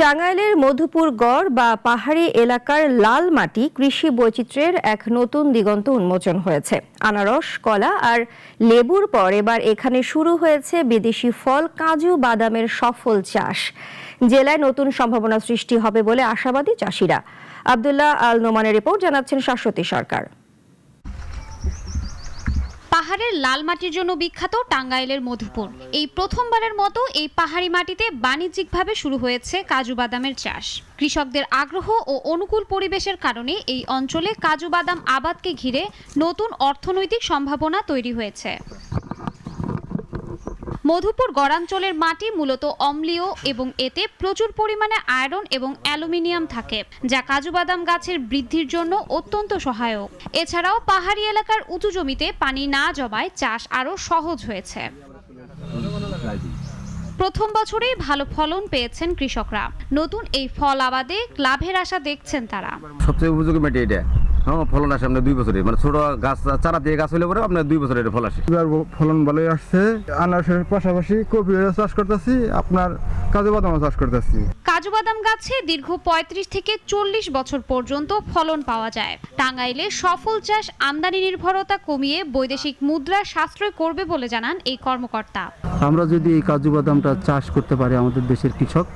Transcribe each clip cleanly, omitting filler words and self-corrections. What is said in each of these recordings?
টাঙ্গাইলের মধুপুর গড় বা পাহাড়ি এলাকার লাল মাটি কৃষি বৈচিত্র্যের এক নতুন দিগন্ত উন্মোচন হয়েছে। আনারস, কলা আর লেবুর পর এবার এখানে শুরু হয়েছে বিদেশি ফল কাজু বাদামের সফল চাষ। জেলায় নতুন সম্ভাবনা সৃষ্টি হবে বলে আশাবাদী চাষিরা। আব্দুল্লাহ আল নোমানের রিপোর্ট, জানাচ্ছেন শাশ্বতী সরকার। পাহাড়ের লাল মাটির জন্য বিখ্যাত টাঙ্গাইলের মধুপুর। এই প্রথমবারের মতো এই পাহাড়ি মাটিতে বাণিজ্যিকভাবে শুরু হয়েছে কাজু বাদামের চাষ। কৃষকদের আগ্রহ ও অনুকূল পরিবেশের কারণে এই অঞ্চলে কাজু বাদাম আবাদকে ঘিরে নতুন অর্থনৈতিক সম্ভাবনা তৈরি হয়েছে। মধুপুর গড়াঞ্চলের মাটি মূলত অম্লীয় এবং এতে প্রচুর পরিমাণে আয়রন এবং অ্যালুমিনিয়াম থাকে, যা কাজু বাদাম গাছের বৃদ্ধির জন্য অত্যন্ত সহায়ক। এছাড়াও পাহাড়ি এলাকার উঁচু জমিতে পানি না জমায় চাষ আরও সহজ হয়েছে। প্রথম বছরেই ভালো ফলন পেয়েছেন কৃষকরা। নতুন এই ফল আবাদে লাভের আশা দেখছেন তারা। সবচেয়ে উপযোগী মাটি এটা। ফলন আসে আপনার 2 বছরে, মানে ছোট গাছ চারা দিয়ে গাছ হলে পরে আপনার 2 বছরের ফল আসে। এবার ফলন ভালোই আসছে। আনারসের পাশাপাশি কপি চাষ করতেছি, আপনার কাজু বাদাম চাষ করতেছি। কাজু বাদাম গাছে দীর্ঘ 35 থেকে 40 বছর পর্যন্ত ফলন পাওয়া যায়। টাঙ্গাইলে সফল চাষ আমদানি নির্ভরতা কমিয়ে বৈদেশিক মুদ্রা সাশ্রয় করবে বলে জানান এই কর্মকর্তা। আমরা যদি এই কাজু বাদামটা চাষ করতে পারি আমাদের দেশের কৃষক,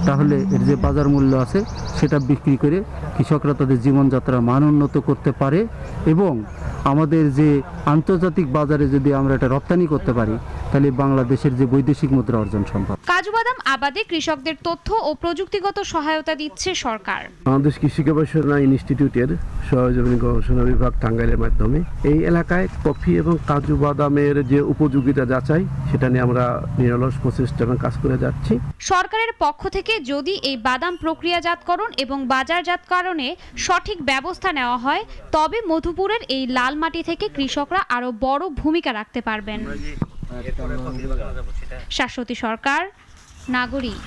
তাহলে এর যে বাজার মূল্য আছে সেটা বিক্রি করে কৃষকরা তাদের জীবনযাত্রার মান উন্নত করতে পারে এবং আমাদের যে আন্তর্জাতিক বাজারে যদি আমরা এটা রপ্তানি করতে পারি তাহলে বাংলাদেশের যে বৈদেশিক মুদ্রা অর্জন সম্ভব। কাজু বাদাম আবাদে কৃষকদের তথ্য ও প্রযুক্তিগত সহায়তা দিচ্ছে সরকার। বাংলাদেশ কৃষি গবেষণা ইনস্টিটিউটের সহযোগী গবেষণা বিভাগ টাঙ্গাইলের মাধ্যমে এই এলাকায় কফি এবং কাজু বাদামের যে উপযোগিতা যাচাই সেটা নিয়ে আমরা নিরলস প্রচেষ্টা এবং কাজ করে যাচ্ছি। সরকারের পক্ষ থেকে যদি এই বাদাম প্রক্রিয়াজাতকরণ এবং বাজারজাতকরণে সঠিক ব্যবস্থা নেওয়া হয় তবে মধুপুরের এই লাল মাটি থেকে কৃষকরা আরো বড় ভূমিকা রাখতে পারবেন। শাশ্বতী সরকার, নাগরিক।